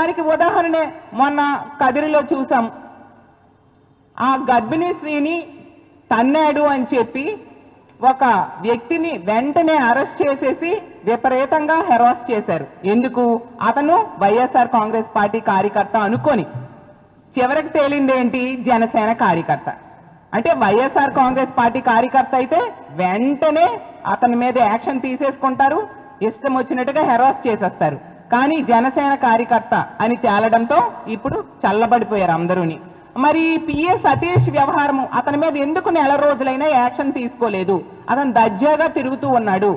దానికి ఉదాహరణే మొన్న కదిరిలో చూసాం. ఆ గర్భిణీ స్త్రీని తన్నాడు అని చెప్పి ఒక వ్యక్తిని వెంటనే అరెస్ట్ చేసేసి విపరీతంగా హెరాస్ చేశారు. ఎందుకు? అతను వైఎస్ఆర్ కాంగ్రెస్ పార్టీ కార్యకర్త అనుకొని. చివరికి తేలిందేంటి? జనసేన కార్యకర్త. అంటే వైఎస్ఆర్ కాంగ్రెస్ పార్టీ కార్యకర్త అయితే వెంటనే అతని మీద యాక్షన్ తీసేసుకుంటారు, ఇష్టం వచ్చినట్టుగా హెరాస్ చేసేస్తారు. కానీ జనసేన కార్యకర్త అని తేలడంతో ఇప్పుడు చల్లబడిపోయారు అందరూని. మరి పిఏ సతీష్ వ్యవహారం, అతని మీద ఎందుకు నెల రోజులైనా యాక్షన్ తీసుకోలేదు? అతను దర్జాగా తిరుగుతూ ఉన్నాడు,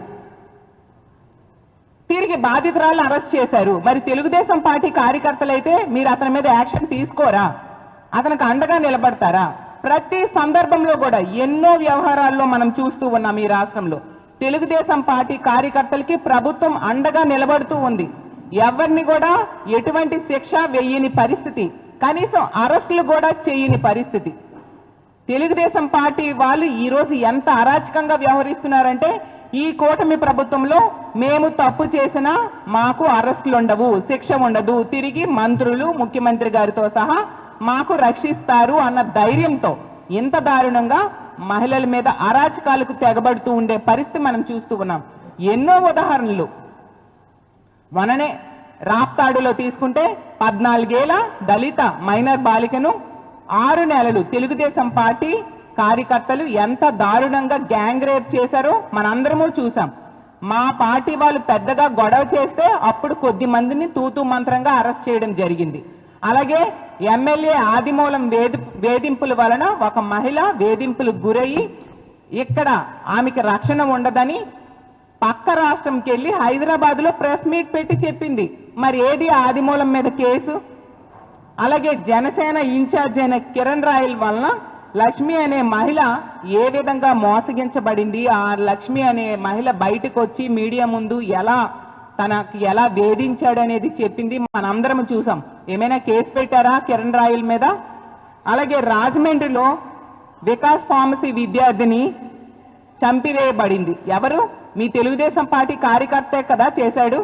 తిరిగి బాధితురాలను అరెస్ట్ చేశారు. మరి తెలుగుదేశం పార్టీ కార్యకర్తలైతే మీరు అతని మీద యాక్షన్ తీసుకోరా? అతనికి అండగా నిలబడతారా? ప్రతి సందర్భంలో కూడా ఎన్నో వ్యవహారాల్లో మనం చూస్తూ ఉన్నాం. ఈ రాష్ట్రంలో తెలుగుదేశం పార్టీ కార్యకర్తలకి ప్రభుత్వం అండగా నిలబడుతూ ఉంది. ఎవరిని కూడా ఎటువంటి శిక్ష వేయని పరిస్థితి, కనీసం అరెస్టులు కూడా చేయని పరిస్థితి. తెలుగుదేశం పార్టీ వాళ్ళు ఈరోజు ఎంత అరాచకంగా వ్యవహరిస్తున్నారంటే, ఈ కూటమి ప్రభుత్వంలో మేము తప్పు చేసినా మాకు అరెస్టులు ఉండవు, శిక్ష ఉండదు, తిరిగి మంత్రులు ముఖ్యమంత్రి గారితో సహా మాకు రక్షిస్తారు అన్న ధైర్యంతో ఇంత దారుణంగా మహిళల మీద అరాచకాలకు తెగబడుతూ ఉండే పరిస్థితి మనం చూస్తూ ఉన్నాం. ఎన్నో ఉదాహరణలు. మొన్ననే రాప్తాడులో తీసుకుంటే 14 ఏళ్ల దళిత మైనర్ బాలికను 6 నెలలు తెలుగుదేశం పార్టీ కార్యకర్తలు ఎంత దారుణంగా గ్యాంగ్ రేప్ చేశారో మనందరము చూసాం. మా పార్టీ వాళ్ళు పెద్దగా గొడవ చేస్తే అప్పుడు కొద్ది మందిని తూతూ మంత్రంగా అరెస్ట్ చేయడం జరిగింది. అలాగే ఎమ్మెల్యే ఆదిమూలం వేధింపుల వలన ఒక మహిళ వేధింపులకు గురయ్యి ఇక్కడ ఆమెకి రక్షణ ఉండదని పక్క రాష్ట్రంకి వెళ్ళి హైదరాబాద్ లో ప్రెస్ మీట్ పెట్టి చెప్పింది. మరి ఏది ఆదిమూలం మీద కేసు? అలాగే జనసేన ఇన్ఛార్జ్ అయిన కిరణ్ రాయల్ వలన లక్ష్మి అనే మహిళ ఏ విధంగా మోసగించబడింది, ఆ లక్ష్మి అనే మహిళ బయటకు వచ్చి మీడియా ముందు తనకి ఎలా వేధించాడు అనేది చెప్పింది, మనందరం చూసాం. ఏమైనా కేసు పెట్టారా కిరణ్ రాయల్ మీద? అలాగే రాజమండ్రిలో వికాస్ ఫార్మసీ విద్యార్థిని చంపివేయబడింది. ఎవరు? మీ తెలుగుదేశం పార్టీ కార్యకర్తే కదా చేశాడు.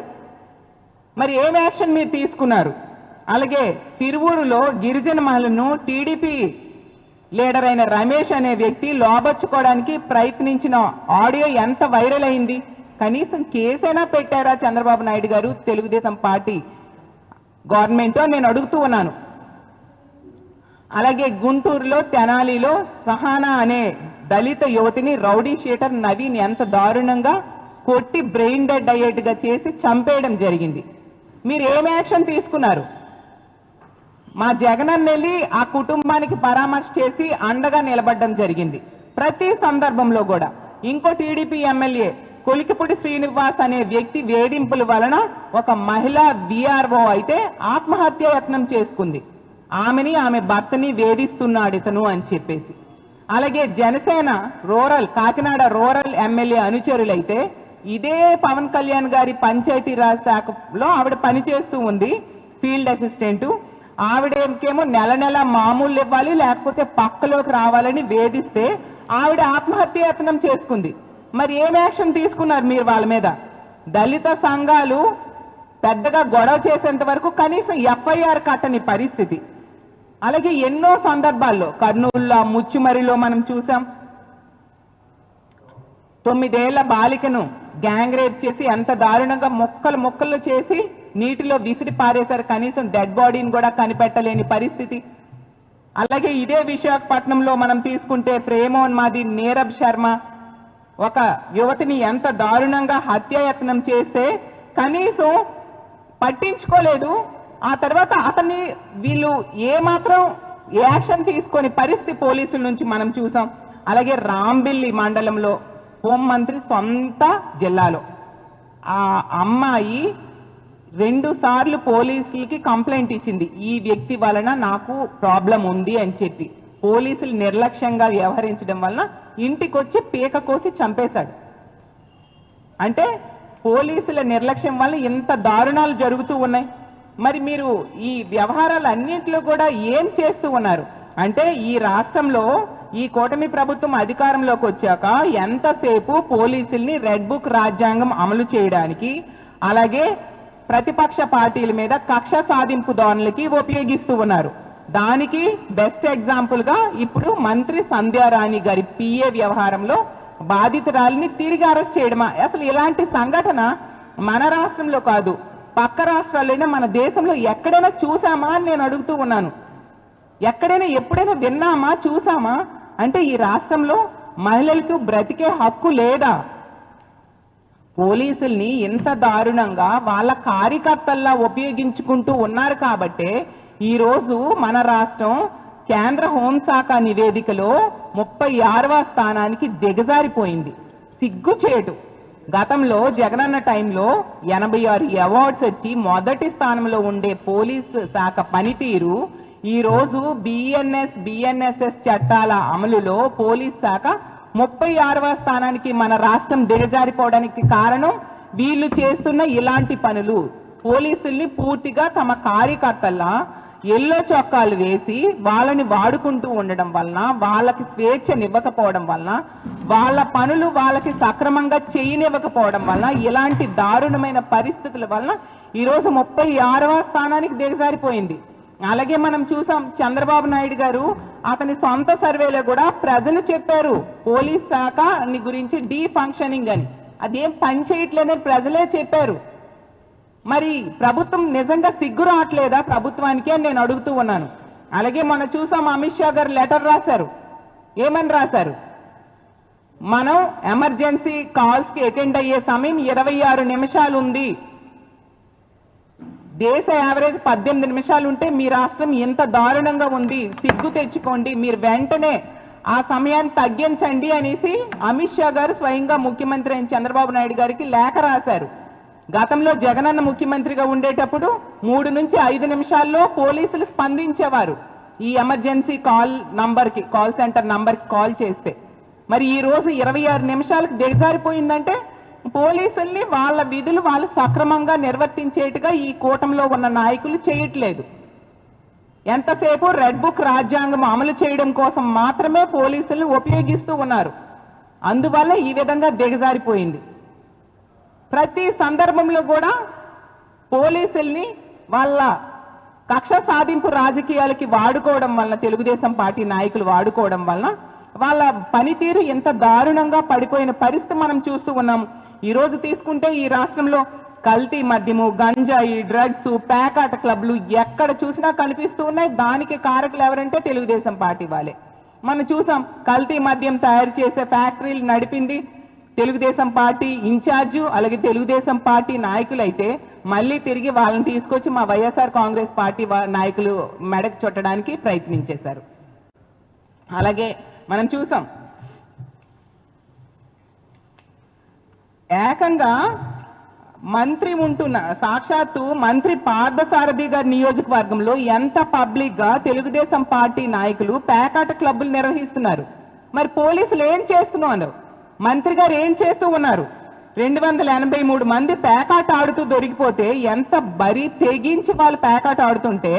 మరి ఏం యాక్షన్ మీరు తీసుకున్నారు? అలాగే తిరువూరులో గిరిజన మహిళను టీడీపీ లీడర్ అయిన రమేష్ అనే వ్యక్తి లోబర్చుకోవడానికి ప్రయత్నించిన ఆడియో ఎంత వైరల్ అయింది? కనీసం కేసైనా పెట్టారా చంద్రబాబు నాయుడు గారు, తెలుగుదేశం పార్టీ గవర్నమెంట్ అని నేను అడుగుతూ ఉన్నాను. అలాగే గుంటూరులో తెనాలిలో సహానా అనే దళిత యువతిని రౌడీ షీటర్ నవీన్ ఎంత దారుణంగా కొట్టి బ్రెయిన్ డెడ్ అయ్యేట్టుగా చేసి చంపేయడం జరిగింది. మీరు ఏం యాక్షన్ తీసుకున్నారు? మా జగనన్న వెళ్ళి ఆ కుటుంబానికి పరామర్శ చేసి అండగా నిలబడడం జరిగింది ప్రతి సందర్భంలో కూడా. ఇంకో టీడీపీ ఎమ్మెల్యే కొలికిపూడి శ్రీనివాస్ అనే వ్యక్తి వేధింపుల వలన ఒక మహిళ విఆర్ఓ అయితే ఆత్మహత్య యత్నం చేసుకుంది. ఆమెని ఆమె భర్తని వేధిస్తున్నాడు ఇతను అని చెప్పేసి. అలాగే జనసేన కాకినాడ రూరల్ ఎమ్మెల్యే అనుచరులైతే ఇదే పవన్ కళ్యాణ్ గారి పంచాయతీరాజ్ శాఖలో ఆవిడ పనిచేస్తూ ఉంది, ఫీల్డ్ అసిస్టెంట్. ఆవిడకేమో నెల నెల మామూలు ఇవ్వాలి లేకపోతే పక్కలోకి రావాలని వేధిస్తే ఆవిడ ఆత్మహత్య యత్నం చేసుకుంది. మరి ఏం యాక్షన్ తీసుకున్నారు మీరు వాళ్ళ మీద? దళిత సంఘాలు పెద్దగా గొడవ చేసేంత వరకు కనీసం ఎఫ్ఐఆర్ కట్టని పరిస్థితి. అలాగే ఎన్నో సందర్భాల్లో కర్నూలులో ముచ్చుమరిలో మనం చూసాం. 9 ఏళ్ల బాలికను గ్యాంగ్ రేప్ చేసి ఎంత దారుణంగా ముక్కలు చేసి నీటిలో విసిరి పారేశారు. కనీసం డెడ్ బాడీని కూడా కనిపెట్టలేని పరిస్థితి. అలాగే ఇదే విశాఖపట్నంలో మనం తీసుకుంటే ప్రేమోన్మాది నీరబ్ శర్మ ఒక యువతిని ఎంత దారుణంగా హత్యాయత్నం చేస్తే కనీసం పట్టించుకోలేదు. ఆ తర్వాత అతన్ని వీళ్ళు ఏమాత్రం యాక్షన్ తీసుకొని పరిస్థితి పోలీసుల నుంచి మనం చూసాం. అలాగే రాంబిల్లి మండలంలో హోంమంత్రి సొంత జిల్లాలో ఆ అమ్మాయి 2 సార్లు పోలీసులకి కంప్లైంట్ ఇచ్చింది, ఈ వ్యక్తి వలన నాకు ప్రాబ్లం ఉంది అని చెప్పి. పోలీసులు నిర్లక్ష్యంగా వ్యవహరించడం వలన ఇంటికి వచ్చి పీక కోసి చంపేశాడు. అంటే పోలీసుల నిర్లక్ష్యం వల్ల ఇంత దారుణాలు జరుగుతూ ఉన్నాయి. మరి మీరు ఈ వ్యవహారాలన్నింటిలో కూడా ఏం చేస్తూ ఉన్నారు అంటే, ఈ రాష్ట్రంలో ఈ కూటమి ప్రభుత్వం అధికారంలోకి వచ్చాక ఎంతసేపు పోలీసుల్ని రెడ్ బుక్ రాజ్యాంగం అమలు చేయడానికి, అలాగే ప్రతిపక్ష పార్టీల మీద కక్ష సాధింపు ధోరణులకి ఉపయోగిస్తూ ఉన్నారు. దానికి బెస్ట్ ఎగ్జాంపుల్ గా ఇప్పుడు మంత్రి సంధ్యారాణి గారి పిఏ వ్యవహారంలో బాధితురాలిని తిరిగి అరెస్ట్ చేయడమా? అసలు ఇలాంటి సంఘటన మన రాష్ట్రంలో కాదు, పక్క రాష్ట్రాల్లోనే మన దేశంలో ఎక్కడైనా చూసామా అని నేను అడుగుతూ ఉన్నాను. ఎక్కడైనా ఎప్పుడైనా విన్నామా, చూసామా? అంటే ఈ రాష్ట్రంలో మహిళలకు బ్రతికే హక్కు లేదా? పోలీసుల్ని ఇంత దారుణంగా వాళ్ళ కార్యకర్తల్లా ఉపయోగించుకుంటూ ఉన్నారు కాబట్టే ఈరోజు మన రాష్ట్రం కేంద్ర హోంశాఖ నివేదికలో 36వ స్థానానికి దిగజారిపోయింది. సిగ్గుచేటు. గతంలో జగనన్న టైంలో 86 అవార్డ్స్ వచ్చి మొదటి స్థానంలో ఉండే పోలీసు శాఖ పనితీరు ఈరోజు బిఎన్ఎస్ఎస్ చట్టాల అమలులో పోలీస్ శాఖ 36వ స్థానానికి మన రాష్ట్రం దిగజారిపోవడానికి కారణం వీళ్ళు చేస్తున్న ఇలాంటి పనులు. పోలీసుల్ని పూర్తిగా తమ కార్యకర్తల్లా ఎల్లో చొక్కాలు వేసి వాళ్ళని వాడుకుంటూ ఉండడం వలన, వాళ్ళకి స్వేచ్ఛనివ్వకపోవడం వలన, వాళ్ళ పనులు వాళ్ళకి సక్రమంగా చేయనివ్వకపోవడం వలన, ఇలాంటి దారుణమైన పరిస్థితుల వలన ఈరోజు 36వ స్థానానికి దిగజారిపోయింది. అలాగే మనం చూసాం, చంద్రబాబు నాయుడు గారు అతని సొంత సర్వేలో కూడా ప్రజలు చెప్పారు పోలీస్ శాఖ గురించి డీ ఫంక్షనింగ్ అని. అదేం పని చేయట్లేదని ప్రజలే చెప్పారు. మరి ప్రభుత్వం నిజంగా సిగ్గు రావట్లేదా ప్రభుత్వానికి అని నేను అడుగుతూ ఉన్నాను. అలాగే మనం చూసాం, అమిత్ షా గారు లెటర్ రాశారు. ఏమని రాశారు? మనం ఎమర్జెన్సీ కాల్స్ కి అటెండ్ అయ్యే సమయం 26 నిమిషాలు ఉంది. దేశ యావరేజ్ 18 నిమిషాలు ఉంటే మీ రాష్ట్రం ఎంత దారుణంగా ఉంది, సిగ్గు తెచ్చుకోండి, మీరు వెంటనే ఆ సమయాన్ని తగ్గించండి అనేసి అమిత్ షా గారు స్వయంగా ముఖ్యమంత్రి అయిన చంద్రబాబు నాయుడు గారికి లేఖ రాశారు. గతంలో జగనన్న ముఖ్యమంత్రిగా ఉండేటప్పుడు 3 నుంచి 5 నిమిషాల్లో పోలీసులు స్పందించేవారు ఈ ఎమర్జెన్సీ కాల్ సెంటర్ నంబర్కి కాల్ చేస్తే. మరి ఈ రోజు 26 నిమిషాలకు దిగజారిపోయిందంటే పోలీసుల్ని వాళ్ళ విధులు వాళ్ళు సక్రమంగా నిర్వర్తించేట్టుగా ఈ కూటమిలో ఉన్న నాయకులు చేయట్లేదు. ఎంతసేపు రెడ్ బుక్ రాజ్యాంగం అమలు చేయడం కోసం మాత్రమే పోలీసుల్ని ఉపయోగిస్తూ ఉన్నారు. అందువల్ల ఈ విధంగా దిగజారిపోయింది. ప్రతి సందర్భంలో కూడా పోలీసుల్ని వాళ్ళ కక్ష సాధింపు రాజకీయాలకి వాడుకోవడం వలన, తెలుగుదేశం పార్టీ నాయకులు వాడుకోవడం వలన వాళ్ళ పనితీరు ఎంత దారుణంగా పడిపోయిన పరిస్థితి మనం చూస్తూ ఉన్నాం. ఈ రోజు తీసుకుంటే ఈ రాష్ట్రంలో కల్తీ మద్యము, గంజాయి, డ్రగ్స్, పేకాట క్లబ్లు ఎక్కడ చూసినా కనిపిస్తూ ఉన్నాయి. దానికి కారకులు ఎవరంటే తెలుగుదేశం పార్టీ వాళ్ళే. మనం చూసాం, కల్తీ మద్యం తయారు చేసే ఫ్యాక్టరీలు నడిపింది తెలుగుదేశం పార్టీ ఇన్ఛార్జు, అలాగే తెలుగుదేశం పార్టీ నాయకులు అయితే మళ్ళీ తిరిగి వాళ్ళని తీసుకొచ్చి మా వైఎస్ఆర్ కాంగ్రెస్ పార్టీ నాయకులు మెడకు చుట్టడానికి ప్రయత్నించేశారు. అలాగే మనం చూసాం, ఏకంగా మంత్రి ఉంటున్న సాక్షాత్తు మంత్రి పార్థసారథి గారి నియోజకవర్గంలో ఎంత పబ్లిక్ గా తెలుగుదేశం పార్టీ నాయకులు పేకాట క్లబ్బులు నిర్వహిస్తున్నారు. మరి పోలీసులు ఏం చేస్తున్నారు? మంత్రి గారు ఏం చేస్తూ ఉన్నారు? 283 మంది పేకాట ఆడుతూ దొరికిపోతే ఎంత బరి తెగించి వాళ్ళు పేకాట ఆడుతుంటే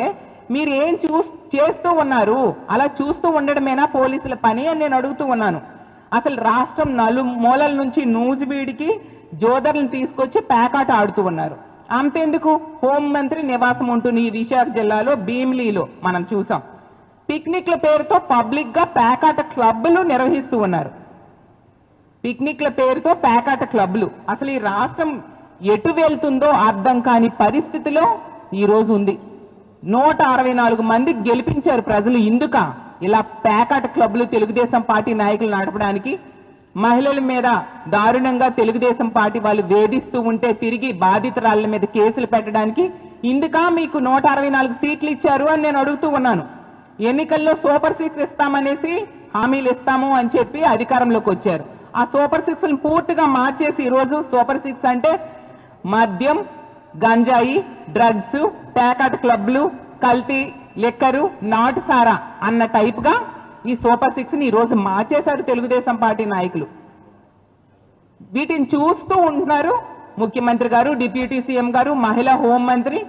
మీరు ఏం చేస్తూ ఉన్నారు? అలా చూస్తూ ఉండడమేనా పోలీసుల పని అని నేను అడుగుతూ ఉన్నాను. అసలు రాష్ట్రం నలుమూలల నుంచి నూజివీడికి జోదర్లను తీసుకొచ్చి పేకాట ఆడుతూ ఉన్నారు. అంతెందుకు, హోంమంత్రి నివాసం ఉంటుంది ఈ విశాఖ జిల్లాలో భీమిలీలో మనం చూసాం. పిక్నిక్ల పేరుతో పబ్లిక్ గా పేకాట క్లబ్బులు నిర్వహిస్తూ ఉన్నారు. పిక్నిక్ల పేరుతో పేకాట క్లబ్లు. అసలు ఈ రాష్ట్రం ఎటు వెళ్తుందో అర్థం కాని పరిస్థితిలో ఈ రోజు ఉంది. 164 మంది గెలిపించారు ప్రజలు. ఇందుక ఇలా పేకాట క్లబ్లు తెలుగుదేశం పార్టీ నాయకులు నడపడానికి, మహిళల మీద దారుణంగా తెలుగుదేశం పార్టీ వాళ్ళు వేధిస్తూ ఉంటే తిరిగి బాధితురాళ్ల మీద కేసులు పెట్టడానికి ఇందుక మీకు 164 సీట్లు ఇచ్చారు అని నేను అడుగుతూ ఉన్నాను. ఎన్నికల్లో సూపర్ 6 ఇస్తామనేసి హామీలు ఇస్తాము అని చెప్పి అధికారంలోకి వచ్చారు. ఆ సూపర్ 6 పూర్తిగా మార్చేసి ఈరోజు సూపర్ 6 అంటే మద్యం, గంజాయి, డ్రగ్స్, పేకాట క్లబ్లు, కల్తీ లిక్కరు, నాటు సారా అన్న టైప్ గా ఈ సూపర్ 6ని ఈ రోజు మార్చేశారు తెలుగుదేశం పార్టీ నాయకులు. వీటిని చూస్తూ ఉంటున్నారు ముఖ్యమంత్రి గారు, డిప్యూటీ సీఎం గారు, మహిళా హోంమంత్రి,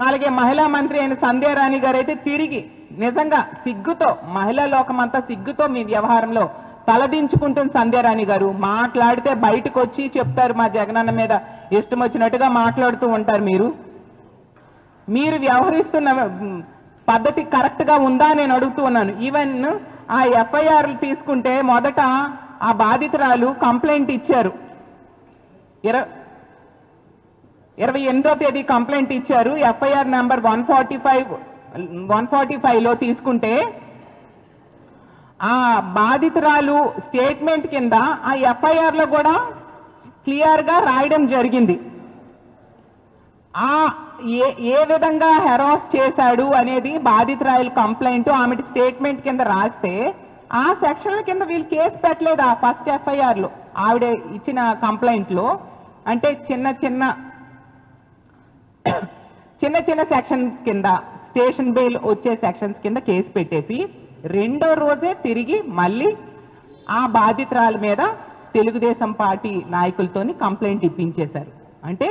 అలాగే మహిళా మంత్రి అయిన సంధ్యారాణి గారు అయితే తిరిగి నిజంగా సిగ్గుతో, మహిళా లోకమంతా సిగ్గుతో మీ వ్యవహారంలో తలదించుకుంటుంది సంధ్యారాణి గారు. మాట్లాడితే బయటకు వచ్చి చెప్తారు మా జగనన్న మీద ఇష్టం వచ్చినట్టుగా మాట్లాడుతూ ఉంటారు. మీరు వ్యవహరిస్తున్న పద్ధతి కరెక్ట్ గా ఉందా నేను అడుగుతూ ఉన్నాను. ఈవెన్ ఆ ఎఫ్ఐఆర్ తీసుకుంటే మొదట ఆ బాధితురాలు కంప్లైంట్ ఇచ్చారు, 28వ తేదీ కంప్లైంట్ ఇచ్చారు. ఎఫ్ఐఆర్ నెంబర్ 145 లో తీసుకుంటే ఆ బాధితురాలు స్టేట్మెంట్ కింద ఆ ఎఫ్ఐఆర్ లో కూడా క్లియర్ గా రాయడం జరిగింది. ఏ విధంగా హెరాస్ చేశాడు అనేది బాధితురాలు కంప్లైంట్ ఆమె స్టేట్మెంట్ కింద రాస్తే ఆ సెక్షన్ల కింద వీళ్ళు కేసు పెట్టలేదు. ఆ ఫస్ట్ ఎఫ్ఐఆర్ లో ఆవిడ ఇచ్చిన కంప్లైంట్ లో అంటే చిన్న చిన్న సెక్షన్స్ కింద స్టేషన్ బెయిల్ వచ్చే సెక్షన్స్ కింద కేసు పెట్టేసి రెండో రోజే తిరిగి మళ్ళీ ఆ బాధితురాల మీద తెలుగుదేశం పార్టీ నాయకులతోని కంప్లైంట్ ఇప్పించేశారు. అంటే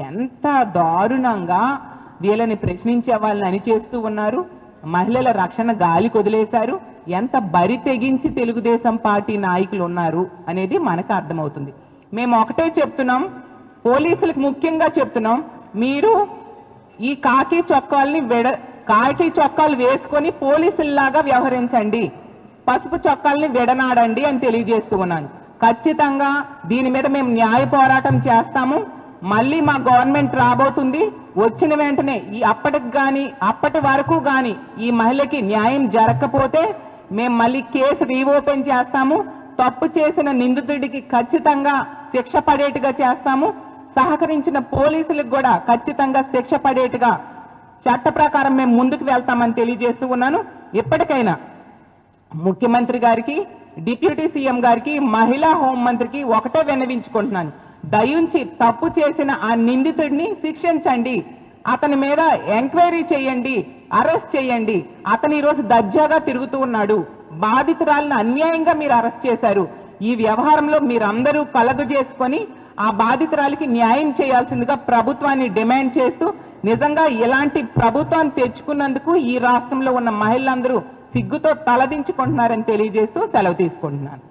ఎంత దారుణంగా వీళ్ళని ప్రశ్నించే వాళ్ళని అణిచేస్తూ ఉన్నారు. మహిళల రక్షణ గాలికి వదిలేశారు. ఎంత బరి తెగించి తెలుగుదేశం పార్టీ నాయకులు ఉన్నారు అనేది మనకు అర్థమవుతుంది. మేము ఒకటే చెప్తున్నాం, పోలీసులకు ముఖ్యంగా చెప్తున్నాం, మీరు ఈ కాకి చొక్కాలు వేసుకొని పోలీసుల్లాగా వ్యవహరించండి, పసుపు చొక్కాల్ని విడనాడండి అని తెలియజేస్తూ ఉన్నాను. ఖచ్చితంగా దీని మీద మేము న్యాయ పోరాటం చేస్తాము. మళ్ళీ మా గవర్నమెంట్ రాబోతుంది. వచ్చిన వెంటనే అప్పటి వరకు గాని ఈ మహిళకి న్యాయం జరగకపోతే మేము మళ్ళీ కేసు రీఓపెన్ చేస్తాము. తప్పు చేసిన నిందితుడికి ఖచ్చితంగా శిక్ష పడేట్టుగా చేస్తాము. సహకరించిన పోలీసులకు కూడా ఖచ్చితంగా శిక్ష పడేట్టుగా చట్ట ప్రకారం మేము ముందుకు వెళ్తామని తెలియజేస్తూ ఉన్నాను. ఇప్పటికైనా ముఖ్యమంత్రి గారికి, డిప్యూటీ సీఎం గారికి, మహిళా హోంమంత్రికి ఒకటే విన్నవించుకుంటున్నాను, దయించి తప్పు చేసిన ఆ నిందితుడిని శిక్షించండి, అతని మీద ఎంక్వైరీ చేయండి, అరెస్ట్ చేయండి. అతను ఈరోజు దర్జాగా తిరుగుతూ ఉన్నాడు. బాధితురాలను అన్యాయంగా మీరు అరెస్ట్ చేశారు. ఈ వ్యవహారంలో మీరందరూ కలగ చేసుకొని ఆ బాధితురాలికి న్యాయం చేయాల్సిందిగా ప్రభుత్వాన్ని డిమాండ్ చేస్తూ, నిజంగా ఇలాంటి ప్రభుత్వాన్ని తెచ్చుకున్నందుకు ఈ రాష్ట్రంలో ఉన్న మహిళలందరూ సిగ్గుతో తలదించుకుంటున్నారని తెలియజేస్తూ సెలవు తీసుకుంటున్నాను.